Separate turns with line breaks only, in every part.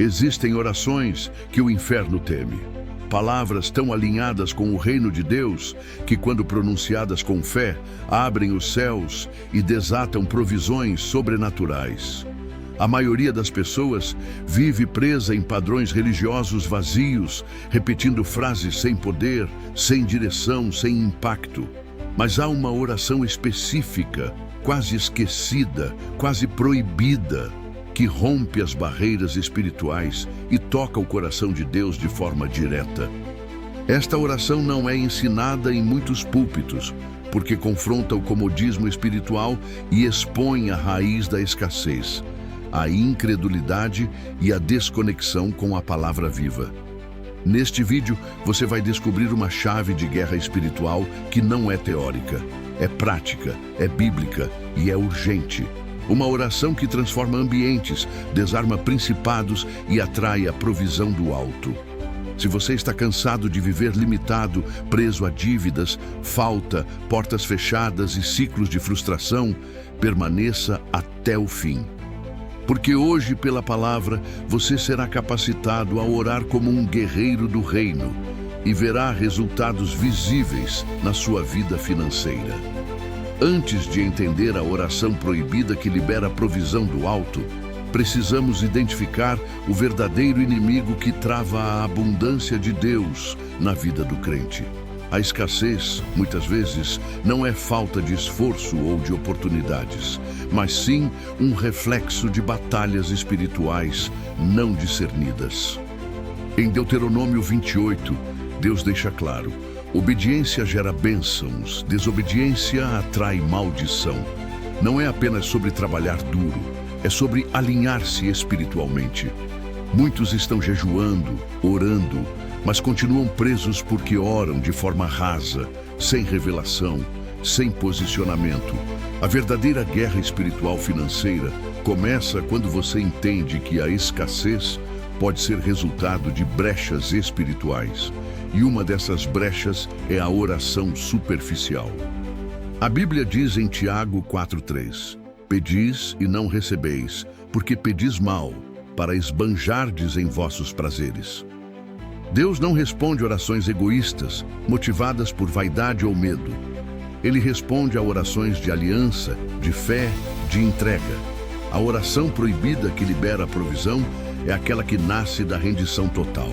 Existem orações que o inferno teme. Palavras tão alinhadas com o reino de Deus que, quando pronunciadas com fé, abrem os céus e desatam provisões sobrenaturais. A maioria das pessoas vive presa em padrões religiosos vazios, repetindo frases sem poder, sem direção, sem impacto. Mas há uma oração específica, quase esquecida, quase proibida, que rompe as barreiras espirituais e toca o coração de Deus de forma direta. Esta oração não é ensinada em muitos púlpitos, porque confronta o comodismo espiritual e expõe a raiz da escassez, a incredulidade e a desconexão com a palavra viva. Neste vídeo, você vai descobrir uma chave de guerra espiritual que não é teórica, é prática, é bíblica e é urgente. Uma oração que transforma ambientes, desarma principados e atrai a provisão do alto. Se você está cansado de viver limitado, preso a dívidas, falta, portas fechadas e ciclos de frustração, permaneça até o fim. Porque hoje, pela palavra, você será capacitado a orar como um guerreiro do reino e verá resultados visíveis na sua vida financeira. Antes de entender a oração proibida que libera a provisão do alto, precisamos identificar o verdadeiro inimigo que trava a abundância de Deus na vida do crente. A escassez, muitas vezes, não é falta de esforço ou de oportunidades, mas sim um reflexo de batalhas espirituais não discernidas. Em Deuteronômio 28, Deus deixa claro: obediência gera bênçãos, desobediência atrai maldição. Não é apenas sobre trabalhar duro, é sobre alinhar-se espiritualmente. Muitos estão jejuando, orando, mas continuam presos porque oram de forma rasa, sem revelação, sem posicionamento. A verdadeira guerra espiritual financeira começa quando você entende que a escassez pode ser resultado de brechas espirituais. E uma dessas brechas é a oração superficial. A Bíblia diz em Tiago 4:3: pedis e não recebeis, porque pedis mal, para esbanjardes em vossos prazeres. Deus não responde orações egoístas, motivadas por vaidade ou medo. Ele responde a orações de aliança, de fé, de entrega. A oração proibida que libera a provisão é aquela que nasce da rendição total.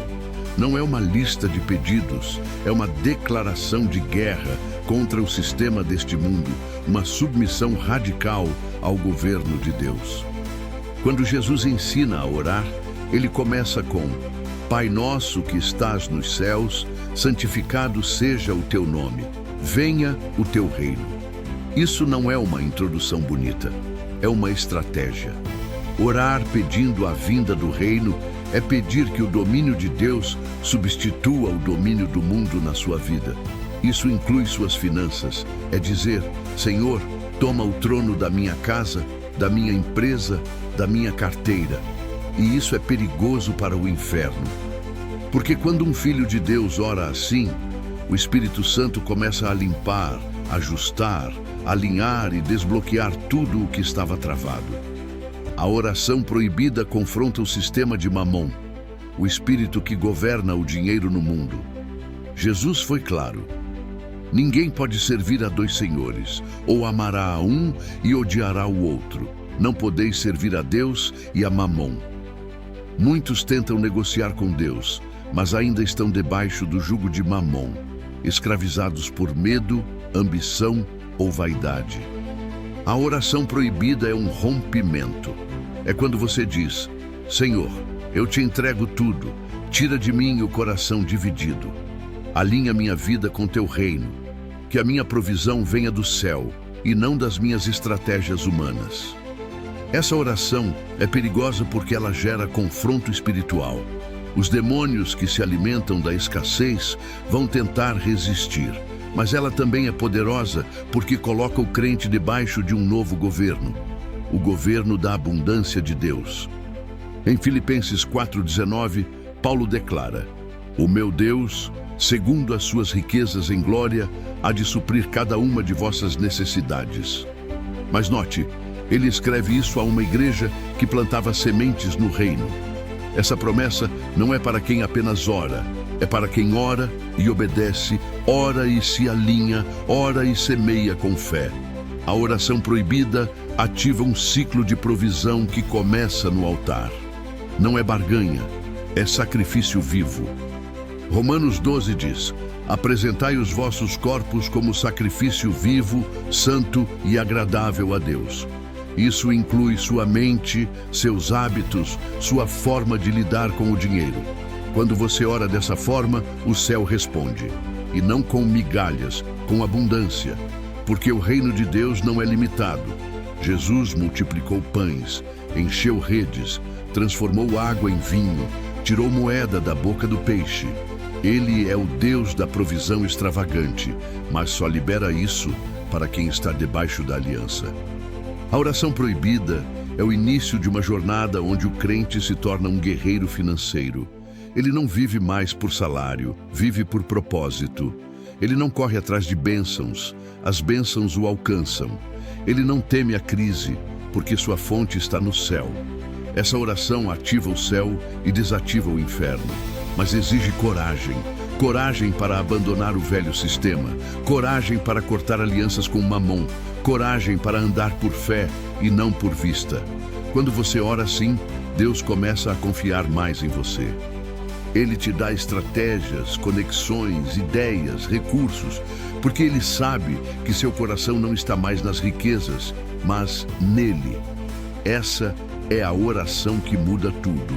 Não é uma lista de pedidos, é uma declaração de guerra contra o sistema deste mundo, uma submissão radical ao governo de Deus. Quando Jesus ensina a orar, ele começa com: Pai nosso que estás nos céus, santificado seja o teu nome, venha o teu reino. Isso não é uma introdução bonita, é uma estratégia. Orar pedindo a vinda do reino é pedir que o domínio de Deus substitua o domínio do mundo na sua vida. Isso inclui suas finanças. É dizer: Senhor, toma o trono da minha casa, da minha empresa, da minha carteira. E isso é perigoso para o inferno. Porque quando um filho de Deus ora assim, o Espírito Santo começa a limpar, ajustar, alinhar e desbloquear tudo o que estava travado. A oração proibida confronta o sistema de Mamon, o espírito que governa o dinheiro no mundo. Jesus foi claro: ninguém pode servir a dois senhores, ou amará a um e odiará o outro. Não podeis servir a Deus e a Mamon. Muitos tentam negociar com Deus, mas ainda estão debaixo do jugo de Mamon, escravizados por medo, ambição ou vaidade. A oração proibida é um rompimento. É quando você diz: Senhor, eu te entrego tudo, tira de mim o coração dividido. Alinha minha vida com teu reino, que a minha provisão venha do céu e não das minhas estratégias humanas. Essa oração é perigosa porque ela gera confronto espiritual. Os demônios que se alimentam da escassez vão tentar resistir, mas ela também é poderosa porque coloca o crente debaixo de um novo governo, o governo da abundância de Deus. Em Filipenses 4:19, Paulo declara: O meu Deus, segundo as suas riquezas em glória, há de suprir cada uma de vossas necessidades. Mas note, ele escreve isso a uma igreja que plantava sementes no reino. Essa promessa não é para quem apenas ora, é para quem ora e obedece, ora e se alinha, ora e semeia com fé. A oração proibida ativa um ciclo de provisão que começa no altar. Não é barganha, é sacrifício vivo. Romanos 12 diz: apresentai os vossos corpos como sacrifício vivo, santo e agradável a Deus. Isso inclui sua mente, seus hábitos, sua forma de lidar com o dinheiro. Quando você ora dessa forma, o céu responde. E não com migalhas, com abundância. Porque o reino de Deus não é limitado. Jesus multiplicou pães, encheu redes, transformou água em vinho, tirou moeda da boca do peixe. Ele é o Deus da provisão extravagante, mas só libera isso para quem está debaixo da aliança. A oração proibida é o início de uma jornada onde o crente se torna um guerreiro financeiro. Ele não vive mais por salário, vive por propósito. Ele não corre atrás de bênçãos, as bênçãos o alcançam. Ele não teme a crise, porque sua fonte está no céu. Essa oração ativa o céu e desativa o inferno, mas exige coragem. Coragem para abandonar o velho sistema, coragem para cortar alianças com Mamon, coragem para andar por fé e não por vista. Quando você ora assim, Deus começa a confiar mais em você. Ele te dá estratégias, conexões, ideias, recursos, porque Ele sabe que seu coração não está mais nas riquezas, mas nele. Essa é a oração que muda tudo.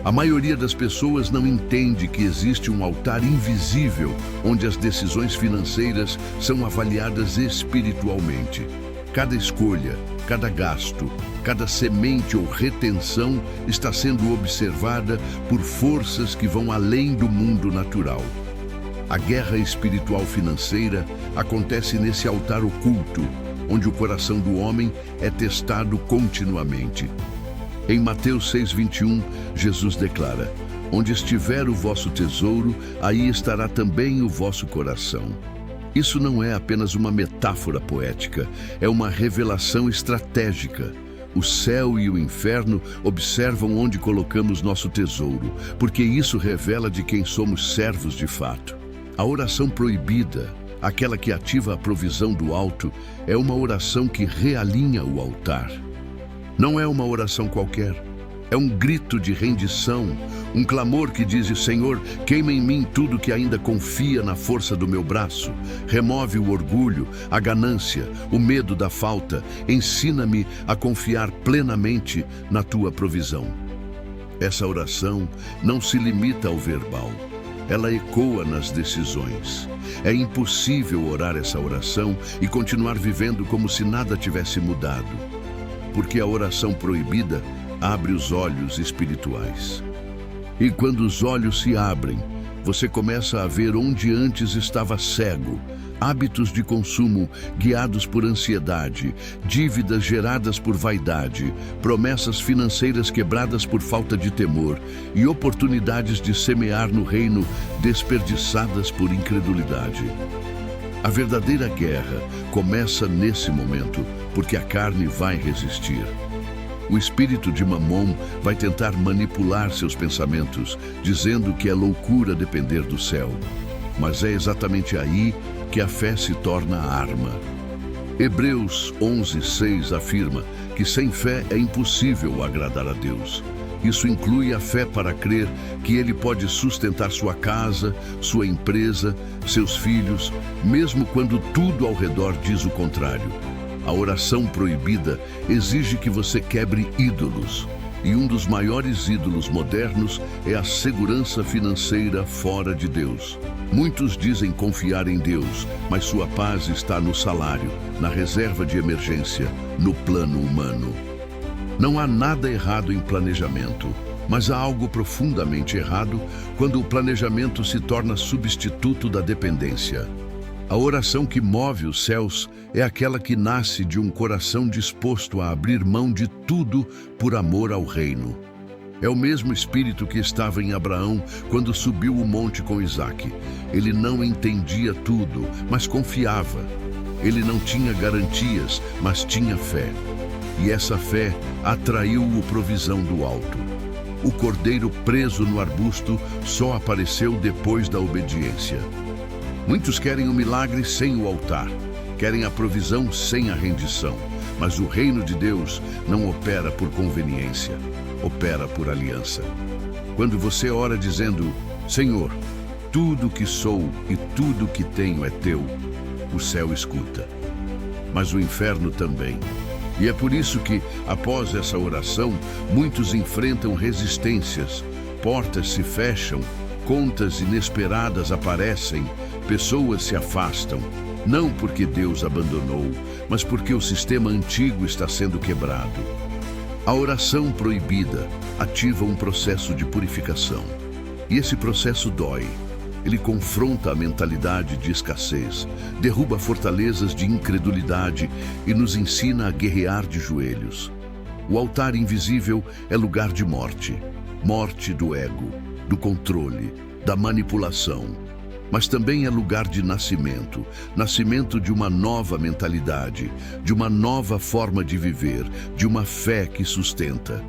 A maioria das pessoas não entende que existe um altar invisível onde as decisões financeiras são avaliadas espiritualmente. Cada escolha, cada gasto, cada semente ou retenção está sendo observada por forças que vão além do mundo natural. A guerra espiritual financeira acontece nesse altar oculto, onde o coração do homem é testado continuamente. Em Mateus 6:21, Jesus declara: onde estiver o vosso tesouro, aí estará também o vosso coração. Isso não é apenas uma metáfora poética, é uma revelação estratégica. O céu e o inferno observam onde colocamos nosso tesouro, porque isso revela de quem somos servos de fato. A oração proibida, aquela que ativa a provisão do alto, é uma oração que realinha o altar. Não é uma oração qualquer, é um grito de rendição, um clamor que diz: Senhor, queima em mim tudo que ainda confia na força do meu braço, remove o orgulho, a ganância, o medo da falta, ensina-me a confiar plenamente na tua provisão. Essa oração não se limita ao verbal, ela ecoa nas decisões. É impossível orar essa oração e continuar vivendo como se nada tivesse mudado. Porque a oração proibida abre os olhos espirituais. E quando os olhos se abrem, você começa a ver onde antes estava cego, hábitos de consumo guiados por ansiedade, dívidas geradas por vaidade, promessas financeiras quebradas por falta de temor e oportunidades de semear no reino desperdiçadas por incredulidade. A verdadeira guerra começa nesse momento, porque a carne vai resistir. O espírito de Mamon vai tentar manipular seus pensamentos, dizendo que é loucura depender do céu. Mas é exatamente aí que a fé se torna arma. Hebreus 11:6 afirma que sem fé é impossível agradar a Deus. Isso inclui a fé para crer que Ele pode sustentar sua casa, sua empresa, seus filhos, mesmo quando tudo ao redor diz o contrário. A oração proibida exige que você quebre ídolos. E um dos maiores ídolos modernos é a segurança financeira fora de Deus. Muitos dizem confiar em Deus, mas sua paz está no salário, na reserva de emergência, no plano humano. Não há nada errado em planejamento, mas há algo profundamente errado quando o planejamento se torna substituto da dependência. A oração que move os céus é aquela que nasce de um coração disposto a abrir mão de tudo por amor ao reino. É o mesmo espírito que estava em Abraão quando subiu o monte com Isaque. Ele não entendia tudo, mas confiava. Ele não tinha garantias, mas tinha fé. E essa fé atraiu a provisão do alto. o cordeiro preso no arbusto só apareceu depois da obediência. Muitos querem o milagre sem o altar, querem a provisão sem a rendição, mas o reino de Deus não opera por conveniência, opera por aliança. Quando você ora dizendo, Senhor, tudo que sou e tudo que tenho é teu, o céu escuta, mas o inferno também. E é por isso que, após essa oração, muitos enfrentam resistências, portas se fecham, contas inesperadas aparecem, pessoas se afastam, não porque Deus abandonou, mas porque o sistema antigo está sendo quebrado. A oração proibida ativa um processo de purificação. E esse processo dói. Ele confronta a mentalidade de escassez, derruba fortalezas de incredulidade e nos ensina a guerrear de joelhos. O altar invisível é lugar de morte, morte do ego, do controle, da manipulação. Mas também é lugar de nascimento, nascimento de uma nova mentalidade, de uma nova forma de viver, de uma fé que sustenta.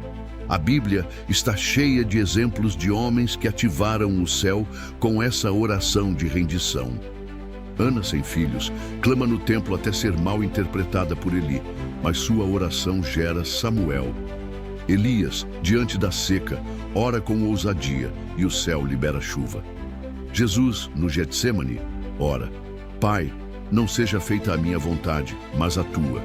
A Bíblia está cheia de exemplos de homens que ativaram o céu com essa oração de rendição. Ana, sem filhos, clama no templo até ser mal interpretada por Eli, mas sua oração gera Samuel. Elias, diante da seca, ora com ousadia e o céu libera chuva. Jesus, no Getsêmani, ora, Pai, não seja feita a minha vontade, mas a tua.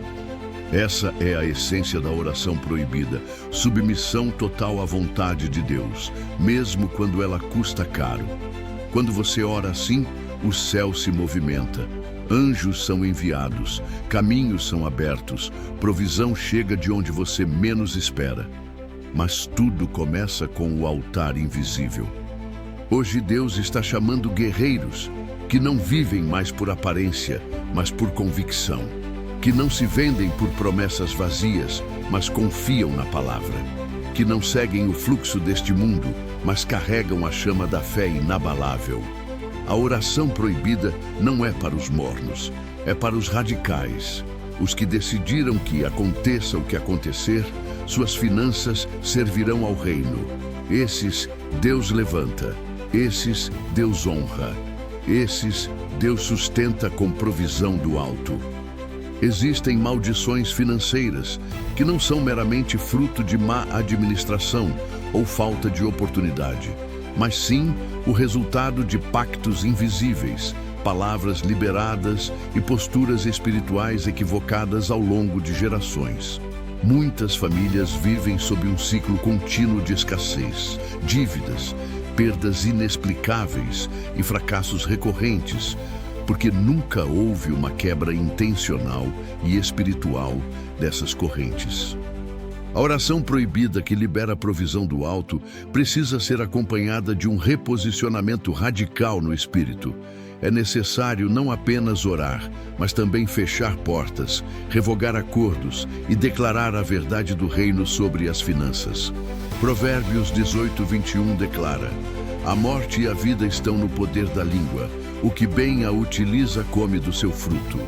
Essa é a essência da oração proibida, submissão total à vontade de Deus, mesmo quando ela custa caro. Quando você ora assim, o céu se movimenta, anjos são enviados, caminhos são abertos, provisão chega de onde você menos espera. Mas tudo começa com o altar invisível. Hoje Deus está chamando guerreiros que não vivem mais por aparência, mas por convicção. Que não se vendem por promessas vazias, mas confiam na palavra. Que não seguem o fluxo deste mundo, mas carregam a chama da fé inabalável. A oração proibida não é para os mornos, é para os radicais. Os que decidiram que aconteça o que acontecer, suas finanças servirão ao reino. Esses Deus levanta, esses Deus honra, esses Deus sustenta com provisão do alto. Existem maldições financeiras que não são meramente fruto de má administração ou falta de oportunidade, mas sim o resultado de pactos invisíveis, palavras liberadas e posturas espirituais equivocadas ao longo de gerações. Muitas famílias vivem sob um ciclo contínuo de escassez, dívidas, perdas inexplicáveis e fracassos recorrentes, porque nunca houve uma quebra intencional e espiritual dessas correntes. A oração proibida que libera a provisão do alto precisa ser acompanhada de um reposicionamento radical no espírito. É necessário não apenas orar, mas também fechar portas, revogar acordos e declarar a verdade do reino sobre as finanças. Provérbios 18:21 declara: a morte e a vida estão no poder da língua. O que bem a utiliza come do seu fruto.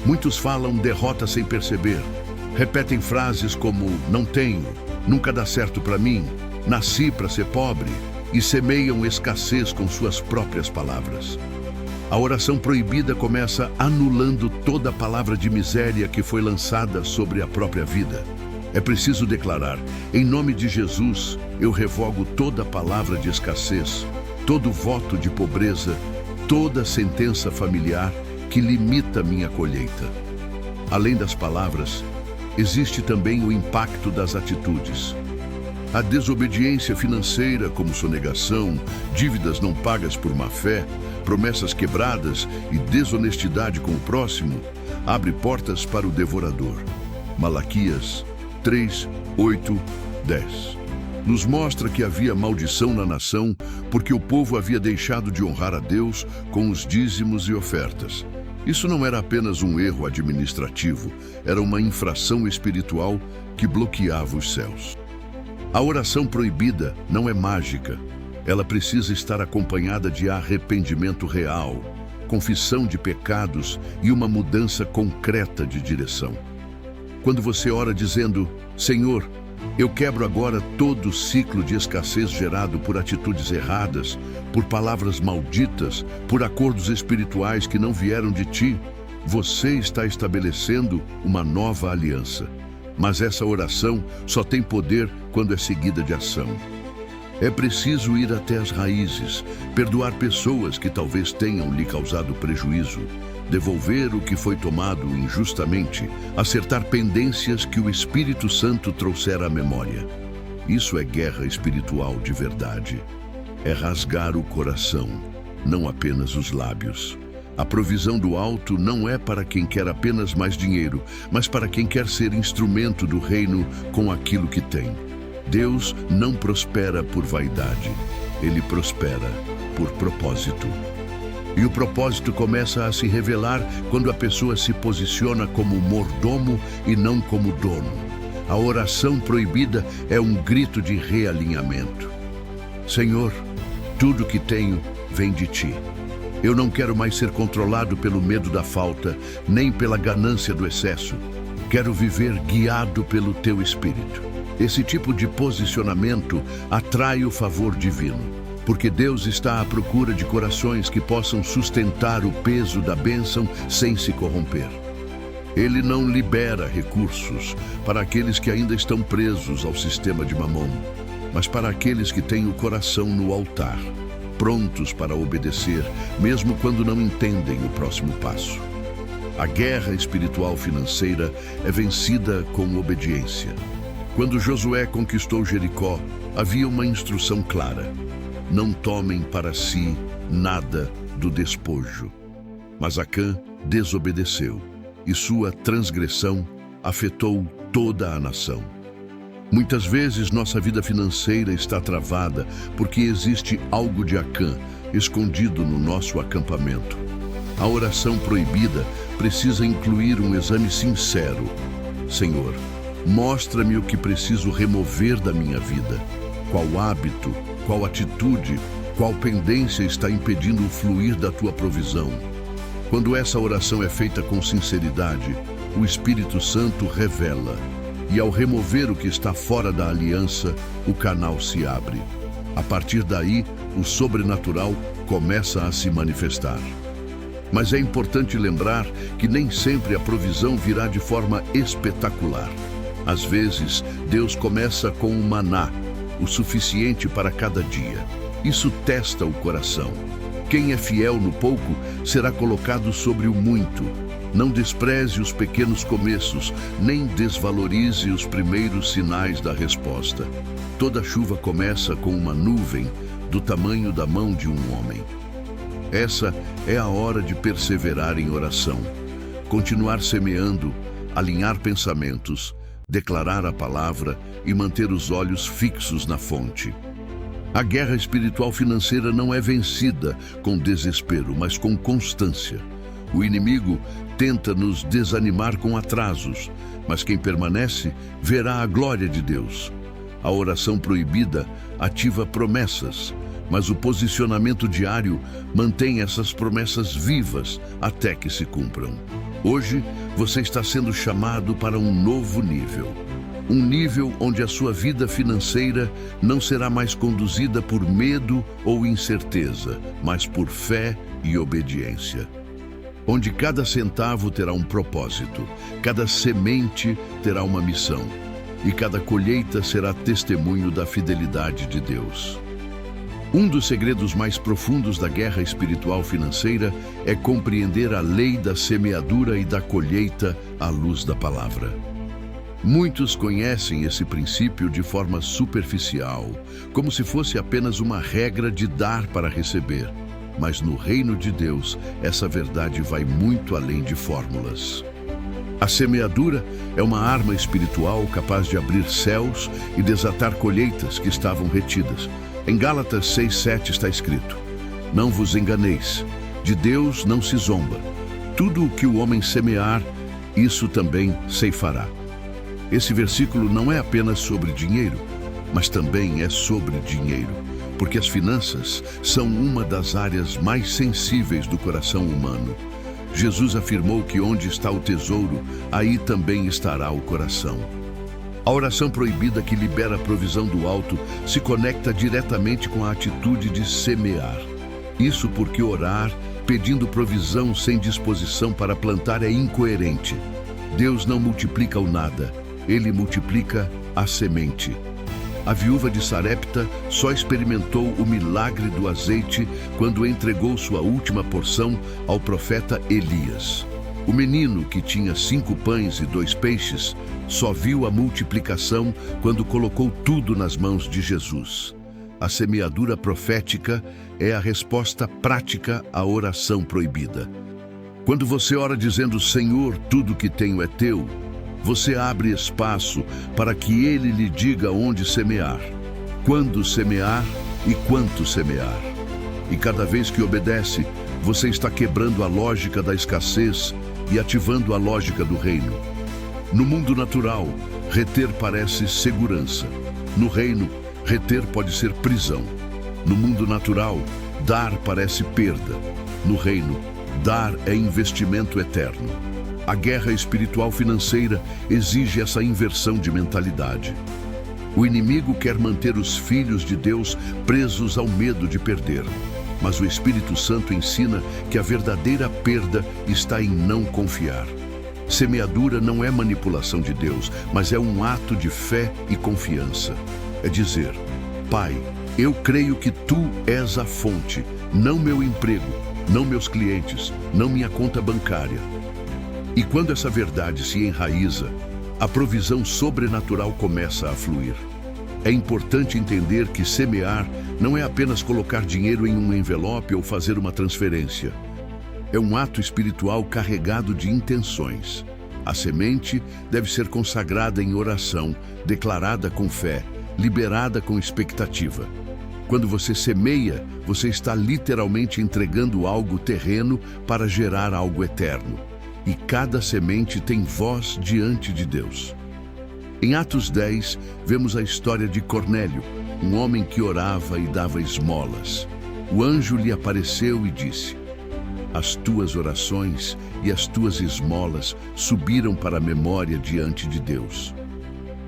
Muitos falam derrota sem perceber. Repetem frases como não tenho, nunca dá certo para mim, nasci para ser pobre e semeiam escassez com suas próprias palavras. A oração proibida começa anulando toda palavra de miséria que foi lançada sobre a própria vida. É preciso declarar, em nome de Jesus, eu revogo toda palavra de escassez, todo voto de pobreza, toda sentença familiar que limita minha colheita. Além das palavras, existe também o impacto das atitudes. A desobediência financeira, como sonegação, dívidas não pagas por má fé, promessas quebradas e desonestidade com o próximo, abre portas para o devorador. Malaquias 3, 8, 10. Nos mostra que havia maldição na nação porque o povo havia deixado de honrar a Deus com os dízimos e ofertas. Isso não era apenas um erro administrativo, era uma infração espiritual que bloqueava os céus. A oração proibida não é mágica. Ela precisa estar acompanhada de arrependimento real, confissão de pecados e uma mudança concreta de direção. Quando você ora dizendo, Senhor, Eu quebro agora todo o ciclo de escassez gerado por atitudes erradas, por palavras malditas, por acordos espirituais que não vieram de ti. Você está estabelecendo uma nova aliança. Mas essa oração só tem poder quando é seguida de ação. É preciso ir até as raízes, perdoar pessoas que talvez tenham lhe causado prejuízo, devolver o que foi tomado injustamente, acertar pendências que o Espírito Santo trouxer à memória. Isso é guerra espiritual de verdade. É rasgar o coração, não apenas os lábios. A provisão do alto não é para quem quer apenas mais dinheiro, mas para quem quer ser instrumento do reino com aquilo que tem. Deus não prospera por vaidade, Ele prospera por propósito. E o propósito começa a se revelar quando a pessoa se posiciona como mordomo e não como dono. A oração proibida é um grito de realinhamento. Senhor, tudo que tenho vem de Ti. Eu não quero mais ser controlado pelo medo da falta, nem pela ganância do excesso. Quero viver guiado pelo Teu Espírito. Esse tipo de posicionamento atrai o favor divino, porque Deus está à procura de corações que possam sustentar o peso da bênção sem se corromper. Ele não libera recursos para aqueles que ainda estão presos ao sistema de Mamon, mas para aqueles que têm o coração no altar, prontos para obedecer, mesmo quando não entendem o próximo passo. A guerra espiritual financeira é vencida com obediência. Quando Josué conquistou Jericó, havia uma instrução clara: não tomem para si nada do despojo. Mas Acã desobedeceu, e sua transgressão afetou toda a nação. Muitas vezes nossa vida financeira está travada porque existe algo de Acã escondido no nosso acampamento. A oração proibida precisa incluir um exame sincero. Senhor, mostra-me o que preciso remover da minha vida. Qual hábito, qual atitude, qual pendência está impedindo o fluir da Tua provisão? Quando essa oração é feita com sinceridade, o Espírito Santo revela. E ao remover o que está fora da aliança, o canal se abre. A partir daí, o sobrenatural começa a se manifestar. Mas é importante lembrar que nem sempre a provisão virá de forma espetacular. Às vezes, Deus começa com um maná, o suficiente para cada dia. Isso testa o coração. Quem é fiel no pouco será colocado sobre o muito. Não despreze os pequenos começos, nem desvalorize os primeiros sinais da resposta. Toda chuva começa com uma nuvem do tamanho da mão de um homem. Essa é a hora de perseverar em oração, continuar semeando, alinhar pensamentos, declarar a palavra e manter os olhos fixos na fonte. A guerra espiritual financeira não é vencida com desespero, mas com constância. O inimigo tenta nos desanimar com atrasos, mas quem permanece verá a glória de Deus. A oração proibida ativa promessas, mas o posicionamento diário mantém essas promessas vivas até que se cumpram. Hoje, você está sendo chamado para um novo nível. Um nível onde a sua vida financeira não será mais conduzida por medo ou incerteza, mas por fé e obediência. Onde cada centavo terá um propósito, cada semente terá uma missão, e cada colheita será testemunho da fidelidade de Deus. Um dos segredos mais profundos da guerra espiritual financeira é compreender a lei da semeadura e da colheita à luz da palavra. Muitos conhecem esse princípio de forma superficial, como se fosse apenas uma regra de dar para receber. Mas no reino de Deus, essa verdade vai muito além de fórmulas. A semeadura é uma arma espiritual capaz de abrir céus e desatar colheitas que estavam retidas. Em Gálatas 6:7 está escrito: não vos enganeis, de Deus não se zomba. Tudo o que o homem semear, isso também ceifará. Esse versículo não é apenas sobre dinheiro, mas também é sobre dinheiro, porque as finanças são uma das áreas mais sensíveis do coração humano. Jesus afirmou que onde está o tesouro, aí também estará o coração. A oração proibida que libera a provisão do alto se conecta diretamente com a atitude de semear. Isso porque orar, pedindo provisão sem disposição para plantar é incoerente. Deus não multiplica o nada, Ele multiplica a semente. A viúva de Sarepta só experimentou o milagre do azeite quando entregou sua última porção ao profeta Elias. O menino, que tinha 5 pães e 2 peixes, só viu a multiplicação quando colocou tudo nas mãos de Jesus. A semeadura profética é a resposta prática à oração proibida. Quando você ora dizendo, Senhor, tudo que tenho é teu, você abre espaço para que Ele lhe diga onde semear, quando semear e quanto semear. E cada vez que obedece, você está quebrando a lógica da escassez e ativando a lógica do reino. No mundo natural, reter parece segurança. No reino, reter pode ser prisão. No mundo natural, dar parece perda. No reino, dar é investimento eterno. A guerra espiritual financeira exige essa inversão de mentalidade. O inimigo quer manter os filhos de Deus presos ao medo de perder. Mas o Espírito Santo ensina que a verdadeira perda está em não confiar. Semeadura não é manipulação de Deus, mas é um ato de fé e confiança. É dizer, Pai, eu creio que Tu és a fonte, não meu emprego, não meus clientes, não minha conta bancária. E quando essa verdade se enraiza, a provisão sobrenatural começa a fluir. É importante entender que semear não é apenas colocar dinheiro em um envelope ou fazer uma transferência. É um ato espiritual carregado de intenções. A semente deve ser consagrada em oração, declarada com fé, liberada com expectativa. Quando você semeia, você está literalmente entregando algo terreno para gerar algo eterno. E cada semente tem voz diante de Deus. Em Atos 10, vemos a história de Cornélio, um homem que orava e dava esmolas. O anjo lhe apareceu e disse, as tuas orações e as tuas esmolas subiram para a memória diante de Deus.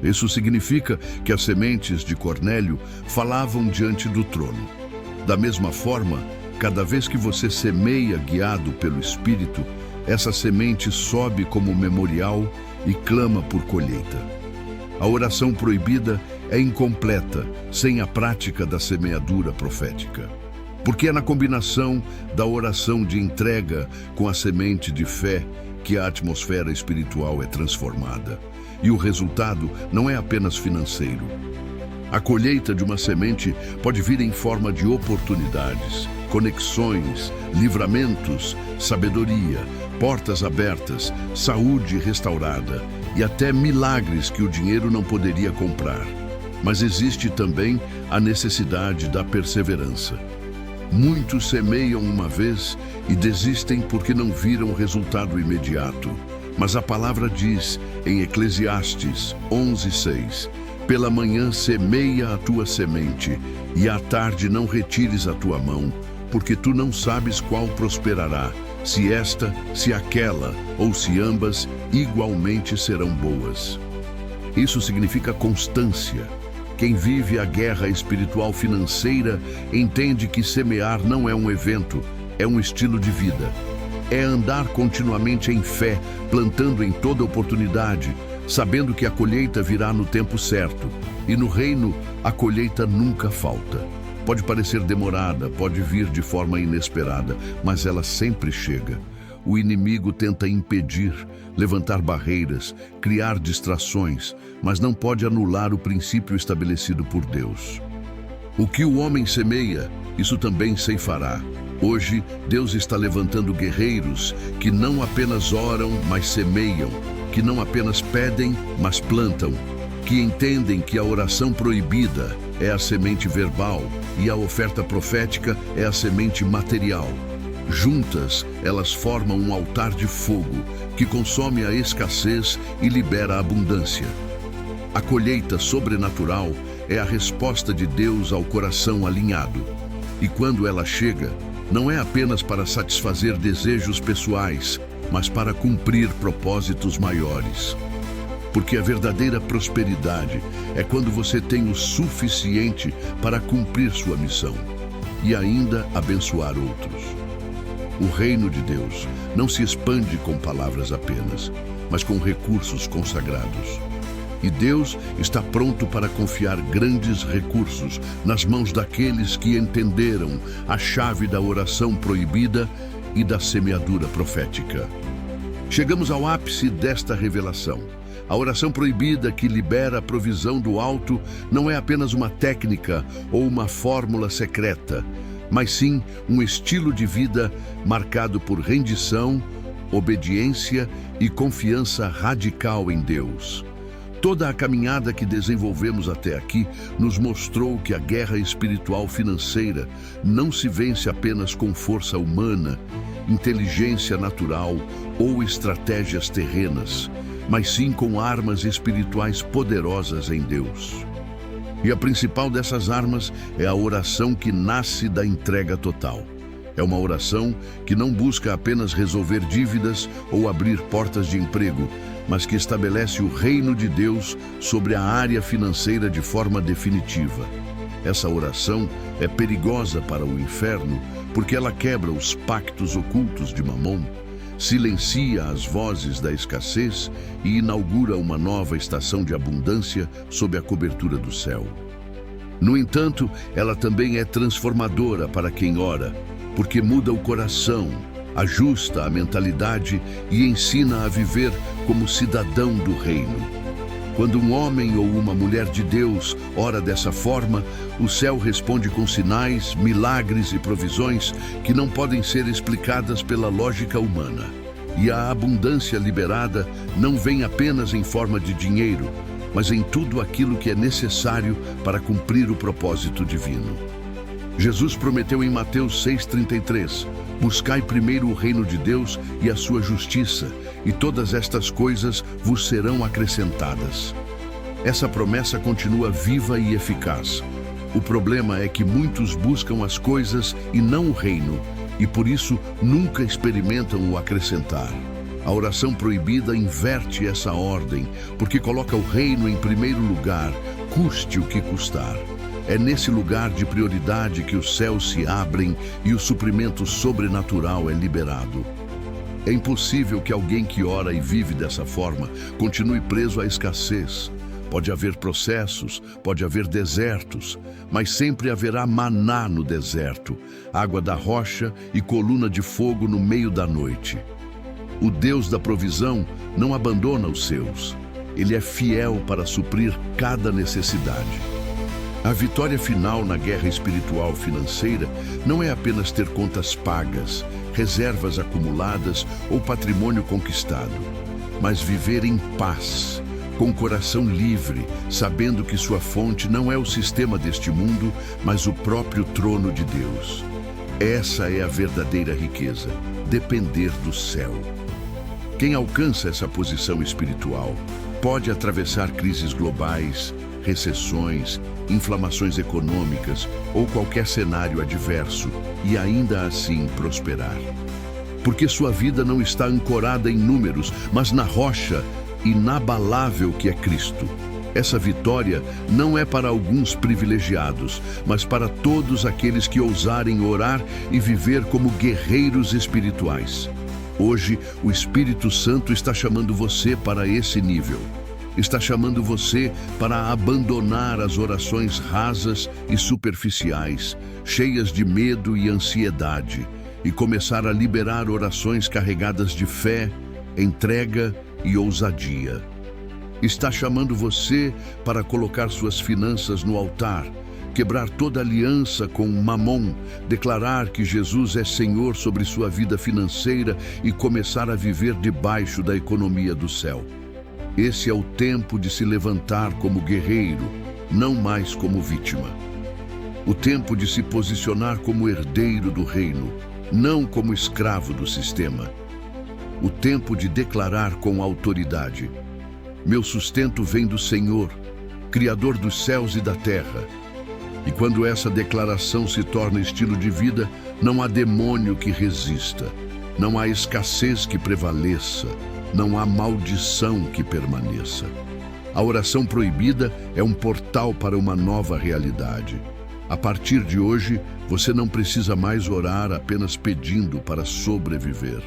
Isso significa que as sementes de Cornélio falavam diante do trono. Da mesma forma, cada vez que você semeia guiado pelo Espírito, essa semente sobe como memorial e clama por colheita. A oração proibida é incompleta sem a prática da semeadura profética. Porque é na combinação da oração de entrega com a semente de fé que a atmosfera espiritual é transformada. E o resultado não é apenas financeiro. A colheita de uma semente pode vir em forma de oportunidades, conexões, livramentos, sabedoria, portas abertas, saúde restaurada e até milagres que o dinheiro não poderia comprar. Mas existe também a necessidade da perseverança. Muitos semeiam uma vez e desistem porque não viram o resultado imediato. Mas a palavra diz em Eclesiastes 11:6, pela manhã semeia a tua semente e à tarde não retires a tua mão, porque tu não sabes qual prosperará, se esta, se aquela ou se ambas igualmente serão boas. Isso significa constância. Quem vive a guerra espiritual financeira entende que semear não é um evento, é um estilo de vida. É andar continuamente em fé, plantando em toda oportunidade, sabendo que a colheita virá no tempo certo. E no reino, a colheita nunca falta. Pode parecer demorada, pode vir de forma inesperada, mas ela sempre chega. O inimigo tenta impedir, levantar barreiras, criar distrações, mas não pode anular o princípio estabelecido por Deus. O que o homem semeia, isso também ceifará. Hoje, Deus está levantando guerreiros que não apenas oram, mas semeiam, que não apenas pedem, mas plantam, que entendem que a oração proibida é a semente verbal e a oferta profética é a semente material. Juntas, elas formam um altar de fogo que consome a escassez e libera a abundância. A colheita sobrenatural é a resposta de Deus ao coração alinhado. E quando ela chega, não é apenas para satisfazer desejos pessoais, mas para cumprir propósitos maiores. Porque a verdadeira prosperidade é quando você tem o suficiente para cumprir sua missão e ainda abençoar outros. O reino de Deus não se expande com palavras apenas, mas com recursos consagrados. E Deus está pronto para confiar grandes recursos nas mãos daqueles que entenderam a chave da oração proibida e da semeadura profética. Chegamos ao ápice desta revelação. A oração proibida que libera a provisão do alto não é apenas uma técnica ou uma fórmula secreta, mas sim um estilo de vida marcado por rendição, obediência e confiança radical em Deus. Toda a caminhada que desenvolvemos até aqui nos mostrou que a guerra espiritual financeira não se vence apenas com força humana, inteligência natural ou estratégias terrenas, mas sim com armas espirituais poderosas em Deus. E a principal dessas armas é a oração que nasce da entrega total. É uma oração que não busca apenas resolver dívidas ou abrir portas de emprego, mas que estabelece o reino de Deus sobre a área financeira de forma definitiva. Essa oração é perigosa para o inferno porque ela quebra os pactos ocultos de Mamon, silencia as vozes da escassez e inaugura uma nova estação de abundância sob a cobertura do céu. No entanto, ela também é transformadora para quem ora, porque muda o coração, ajusta a mentalidade e ensina a viver como cidadão do reino. Quando um homem ou uma mulher de Deus ora dessa forma, o céu responde com sinais, milagres e provisões que não podem ser explicadas pela lógica humana. E a abundância liberada não vem apenas em forma de dinheiro, mas em tudo aquilo que é necessário para cumprir o propósito divino. Jesus prometeu em Mateus 6,33, buscai primeiro o reino de Deus e a sua justiça, e todas estas coisas vos serão acrescentadas. Essa promessa continua viva e eficaz. O problema é que muitos buscam as coisas e não o reino, e por isso nunca experimentam o acrescentar. A oração proibida inverte essa ordem, porque coloca o reino em primeiro lugar, custe o que custar. É nesse lugar de prioridade que os céus se abrem e o suprimento sobrenatural é liberado. É impossível que alguém que ora e vive dessa forma continue preso à escassez. Pode haver processos, pode haver desertos, mas sempre haverá maná no deserto, água da rocha e coluna de fogo no meio da noite. O Deus da provisão não abandona os seus. Ele é fiel para suprir cada necessidade. A vitória final na guerra espiritual financeira não é apenas ter contas pagas, reservas acumuladas ou patrimônio conquistado, mas viver em paz, com o coração livre, sabendo que sua fonte não é o sistema deste mundo, mas o próprio trono de Deus. Essa é a verdadeira riqueza, depender do céu. Quem alcança essa posição espiritual pode atravessar crises globais, recessões, inflamações econômicas ou qualquer cenário adverso e ainda assim prosperar. Porque sua vida não está ancorada em números, mas na rocha inabalável que é Cristo. Essa vitória não é para alguns privilegiados, mas para todos aqueles que ousarem orar e viver como guerreiros espirituais. Hoje, o Espírito Santo está chamando você para esse nível. Está chamando você para abandonar as orações rasas e superficiais, cheias de medo e ansiedade, e começar a liberar orações carregadas de fé, entrega e ousadia. Está chamando você para colocar suas finanças no altar, quebrar toda aliança com Mamon, declarar que Jesus é Senhor sobre sua vida financeira e começar a viver debaixo da economia do céu. Esse é o tempo de se levantar como guerreiro, não mais como vítima. O tempo de se posicionar como herdeiro do reino, não como escravo do sistema. O tempo de declarar com autoridade: meu sustento vem do Senhor, Criador dos céus e da terra. E quando essa declaração se torna estilo de vida, não há demônio que resista, não há escassez que prevaleça, não há maldição que permaneça. A oração proibida é um portal para uma nova realidade. A partir de hoje, você não precisa mais orar apenas pedindo para sobreviver.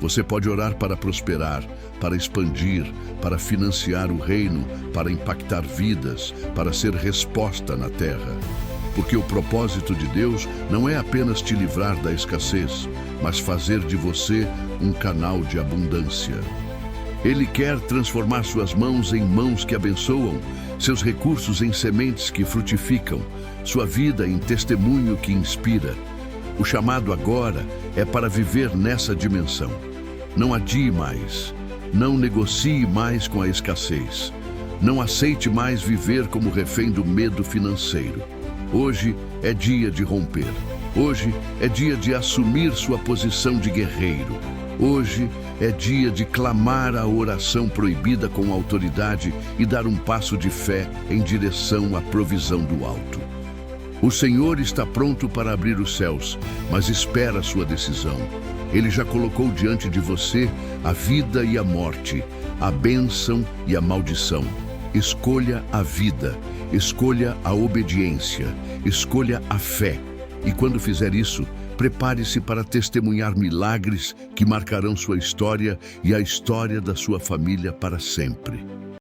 Você pode orar para prosperar, para expandir, para financiar o reino, para impactar vidas, para ser resposta na terra. Porque o propósito de Deus não é apenas te livrar da escassez, mas fazer de você um canal de abundância. Ele quer transformar suas mãos em mãos que abençoam, seus recursos em sementes que frutificam, sua vida em testemunho que inspira. O chamado agora é para viver nessa dimensão. Não adie mais, não negocie mais com a escassez, não aceite mais viver como refém do medo financeiro. Hoje é dia de romper, hoje é dia de assumir sua posição de guerreiro. Hoje é dia de clamar a oração proibida com autoridade e dar um passo de fé em direção à provisão do alto. O Senhor está pronto para abrir os céus, mas espera a sua decisão. Ele já colocou diante de você a vida e a morte, a bênção e a maldição. Escolha a vida, escolha a obediência, escolha a fé. E quando fizer isso, prepare-se para testemunhar milagres que marcarão sua história e a história da sua família para sempre.